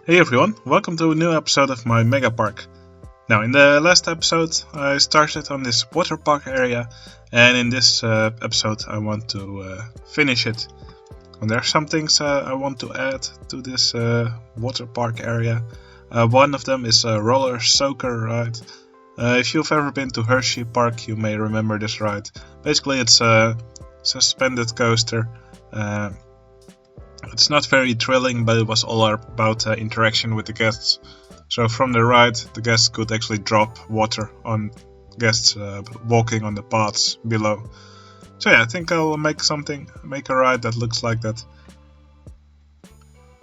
Hey everyone, welcome to a new episode of my Megapark. Now, in the last episode, I started on this water park area, and in this episode, I want to finish it. And there are some things I want to add to this water park area. One of them is a roller soaker ride. If you've ever been to Hershey Park, you may remember this ride. Basically, it's a suspended coaster. It's not very thrilling, but it was all about interaction with the guests. So from the ride, the guests could actually drop water on guests walking on the paths below. So yeah, I think I'll make a ride that looks like that.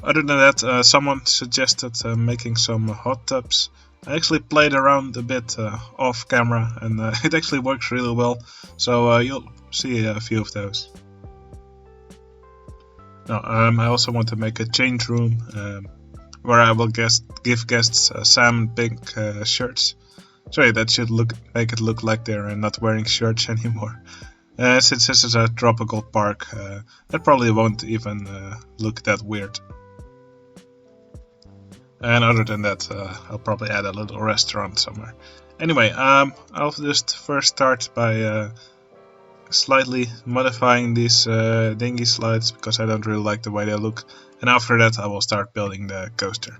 Other than that, someone suggested making some hot tubs. I actually played around a bit off camera, and it actually works really well. So you'll see a few of those. Now, I also want to make a change room where I will give guests salmon pink shirts. So yeah, that should make it look like they're not wearing shirts anymore. Since this is a tropical park, that probably won't even look that weird. And other than that, I'll probably add a little restaurant somewhere. Anyway, I'll just first start by slightly modifying these dinghy slides because I don't really like the way they look, and after that I will start building the coaster.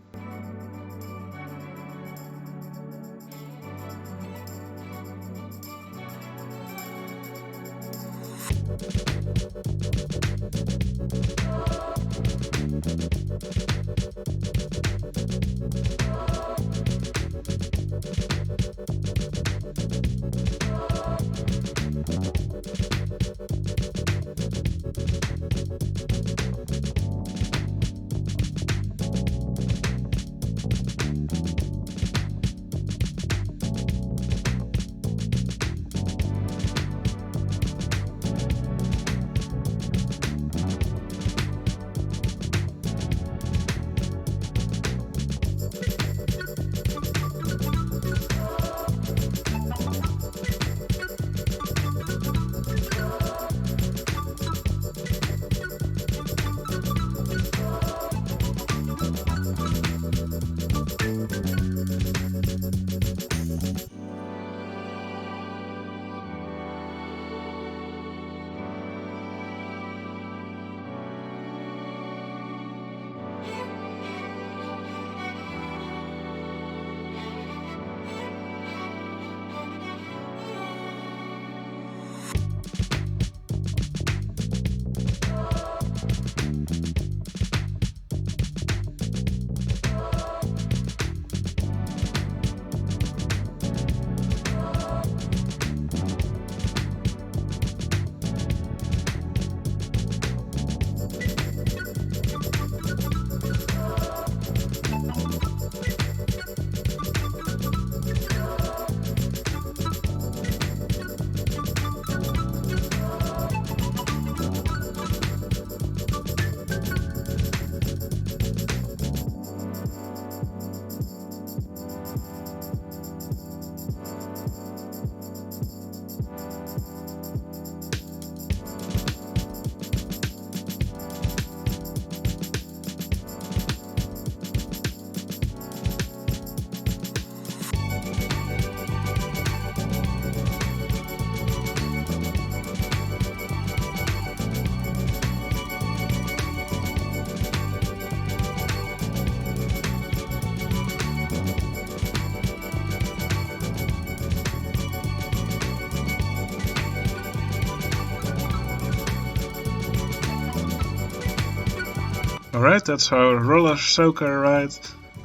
Alright, that's our roller soaker ride.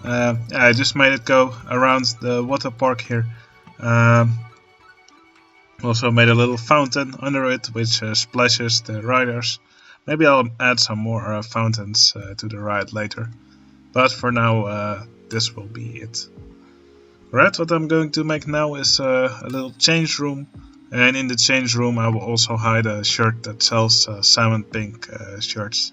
I just made it go around the water park here. Also made a little fountain under it which splashes the riders. Maybe I'll add some more fountains to the ride later. But for now, this will be it. Alright, what I'm going to make now is a little change room. And in the change room I will also hide a shirt that sells salmon pink shirts.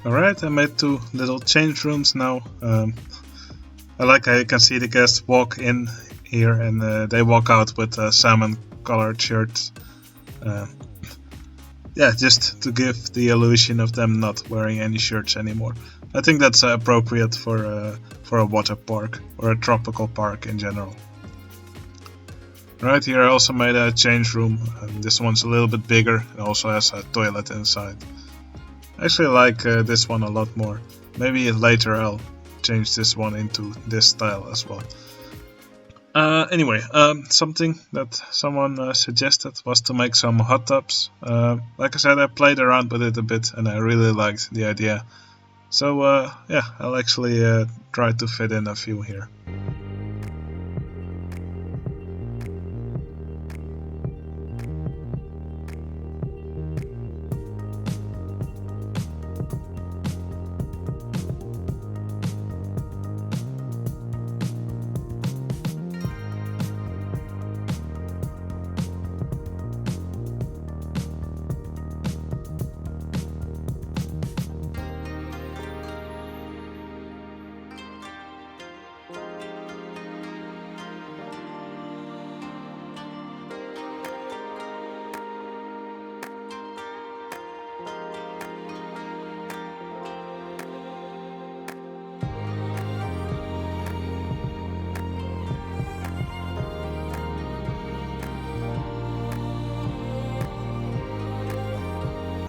Alright, I made 2 little change rooms now. I like how you can see the guests walk in here and they walk out with salmon colored shirts. Yeah, just to give the illusion of them not wearing any shirts anymore. I think that's appropriate for a water park or a tropical park in general. Right here I also made a change room. This one's a little bit bigger. It also has a toilet inside. I actually like this one a lot more. Maybe later I'll change this one into this style as well. Anyway, something that someone suggested was to make some hot tubs. Like I said, I played around with it a bit and I really liked the idea. So yeah, I'll actually try to fit in a few here.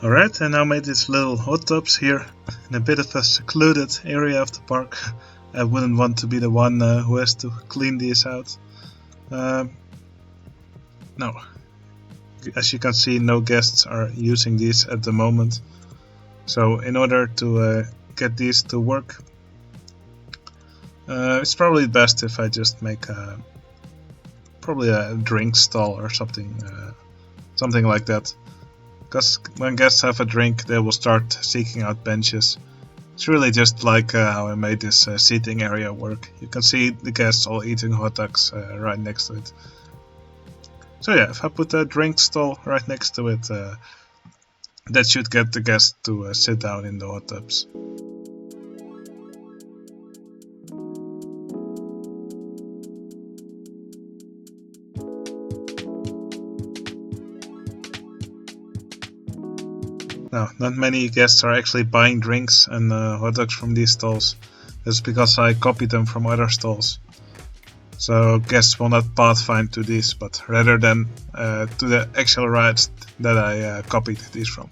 Alright, I now made these little hot tubs here in a bit of a secluded area of the park. I wouldn't want to be the one who has to clean these out. No, as you can see, no guests are using these at the moment. So in order to get these to work, it's probably best if I just make probably a drink stall or something like that. Because when guests have a drink, they will start seeking out benches. It's really just like how I made this seating area work. You can see the guests all eating hot dogs right next to it. So yeah, if I put a drink stall right next to it, that should get the guests to sit down in the hot tubs. Now, not many guests are actually buying drinks and hot dogs from these stalls. That's because I copied them from other stalls. So guests will not pathfind to these, but rather than to the actual rides that I copied these from.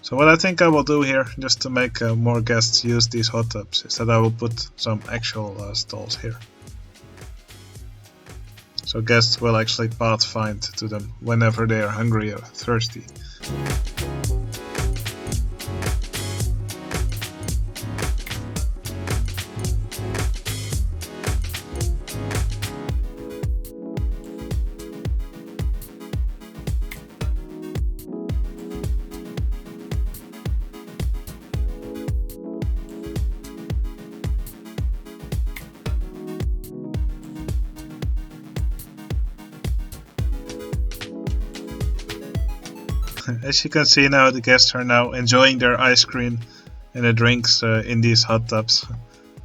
So what I think I will do here, just to make more guests use these hot tubs, is that I will put some actual stalls here. So guests will actually pathfind to them whenever they are hungry or thirsty. As you can see now, the guests are now enjoying their ice cream and the drinks in these hot tubs.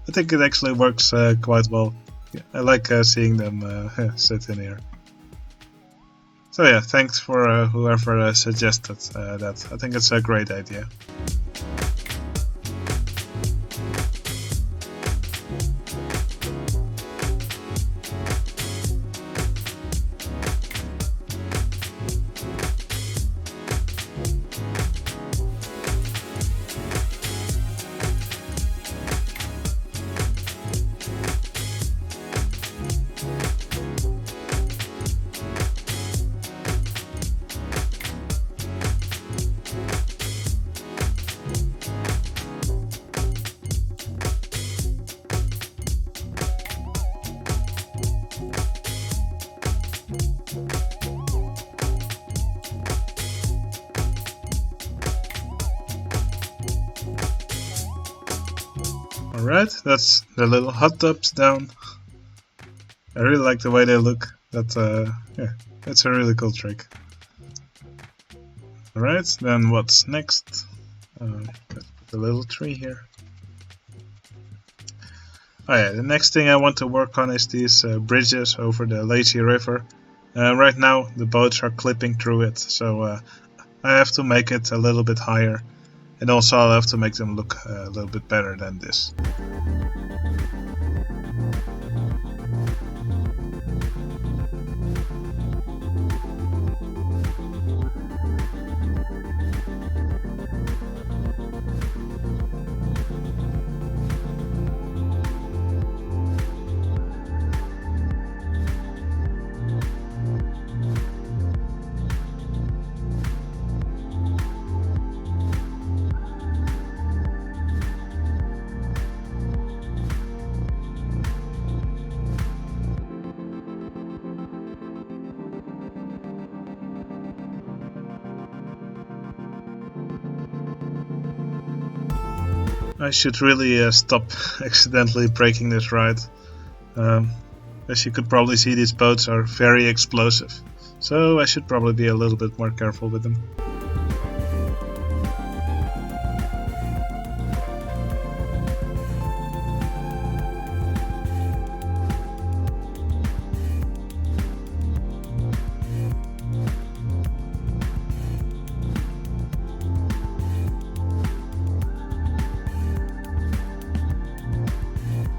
I think it actually works quite well. Yeah, I like seeing them sit in here. So yeah, thanks for whoever suggested that. I think it's a great idea. Alright, that's the little hot tubs down. I really like the way they look. Yeah, it's a really cool trick. Alright, then what's next? the little tree here. Oh yeah, the next thing I want to work on is these bridges over the lazy river. Right now the boats are clipping through it, so I have to make it a little bit higher, and also I'll have to make them look a little bit better than this. I should really stop accidentally breaking this ride. As you could probably see, these boats are very explosive, so I should probably be a little bit more careful with them.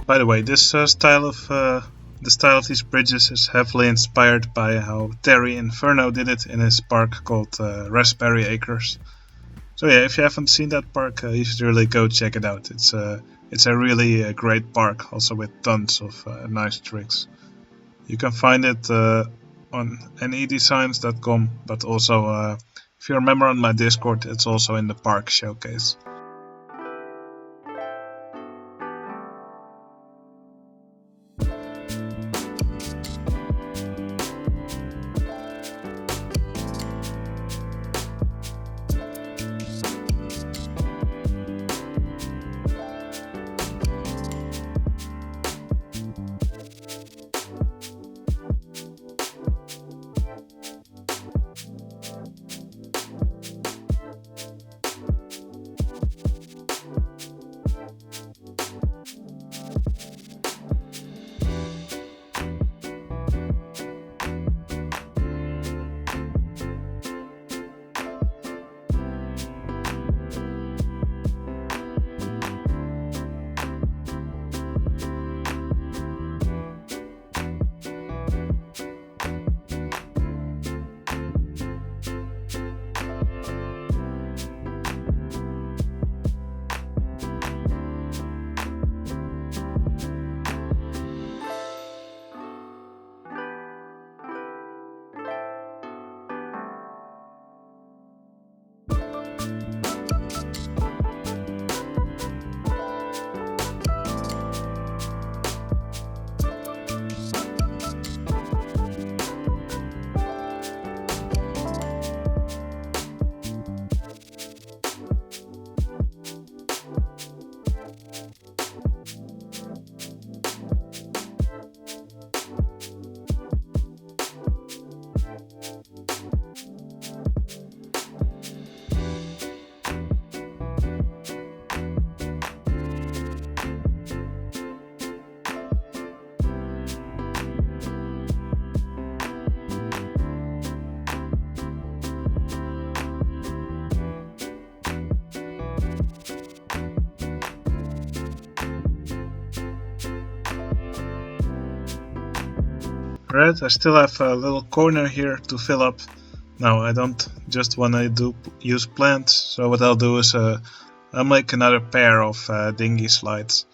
By the way, this style of these bridges is heavily inspired by how Terry Inferno did it in his park called Raspberry Acres. So yeah, if you haven't seen that park, you should really go check it out. It's a really great park, also with tons of nice tricks. You can find it on nedesigns.com, but also if you're a member on my Discord, it's also in the park showcase. Right, I still have a little corner here to fill up. Now I don't just want to use plants, so what I'll do is I'll make another pair of dinghy slides.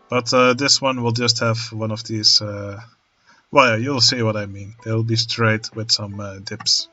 But this one will just have one of these, well yeah, you'll see what I mean. They'll be straight with some dips.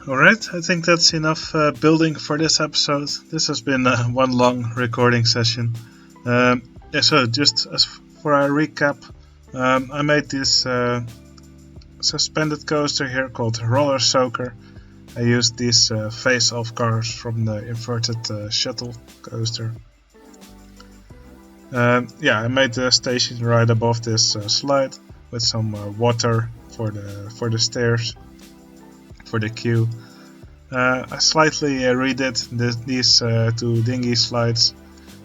Alright, I think that's enough building for this episode. This has been one long recording session. So just as for a recap, I made this suspended coaster here called Roller Soaker. I used these face-off cars from the inverted shuttle coaster. I made the station right above this slide with some water for the stairs, for the queue. I slightly redid these two dinghy slides.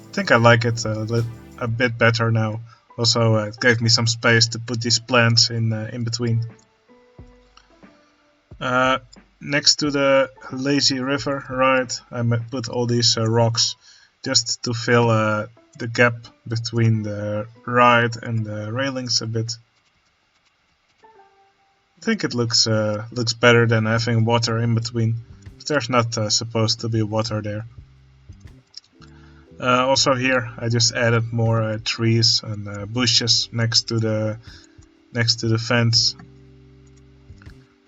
I think I like it a bit better now. Also, it gave me some space to put these plants in between. Next to the lazy river ride, I put all these rocks just to fill the gap between the ride and the railings a bit. I think it looks better than having water in between. There's not supposed to be water there. Also here, I just added more trees and bushes next to the fence.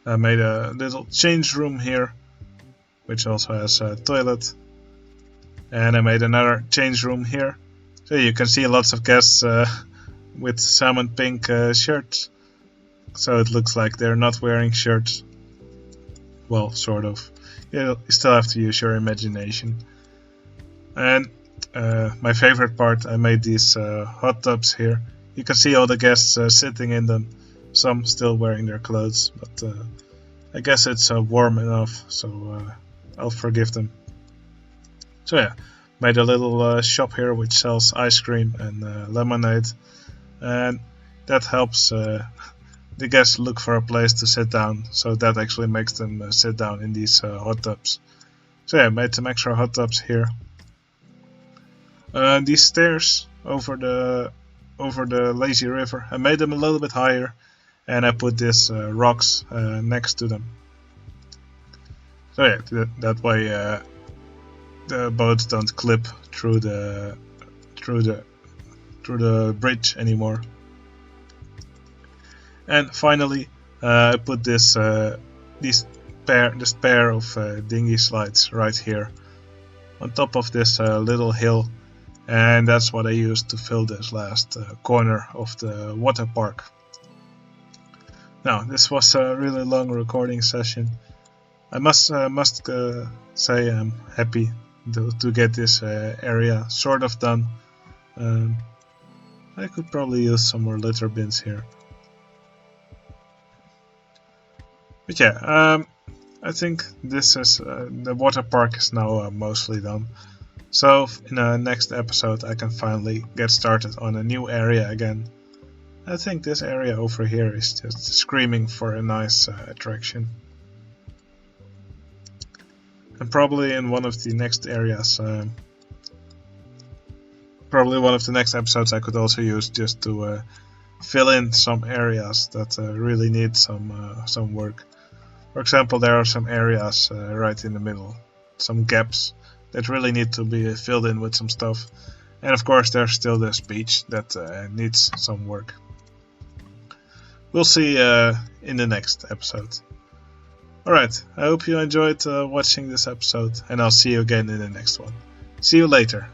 I made a little change room here, which also has a toilet. And I made another change room here. So you can see lots of guests with salmon pink shirts. So it looks like they're not wearing shirts. Well, sort of. You still have to use your imagination. And my favorite part, I made these hot tubs here. You can see all the guests sitting in them. Some still wearing their clothes, but I guess it's warm enough, so I'll forgive them. So yeah, made a little shop here which sells ice cream and lemonade, and that helps the guests look for a place to sit down, so that actually makes them sit down in these hot tubs. So yeah, made some extra hot tubs here. These stairs over the lazy river, I made them a little bit higher, and I put these rocks next to them. So yeah, that way the boats don't clip through the bridge anymore. And finally, I put this pair of dinghy slides right here on top of this little hill, and that's what I used to fill this last corner of the water park. Now, this was a really long recording session. I must say I'm happy to get this area sort of done. I could probably use some more litter bins here. But yeah, I think this is the water park is now mostly done. So in the next episode I can finally get started on a new area again. I think this area over here is just screaming for a nice attraction. And probably in one of the next areas, probably one of the next episodes I could also use just to fill in some areas that really need some work. For example, there are some areas right in the middle, some gaps that really need to be filled in with some stuff. And of course there's still this beach that needs some work. We'll see in the next episode. Alright, I hope you enjoyed watching this episode, and I'll see you again in the next one. See you later.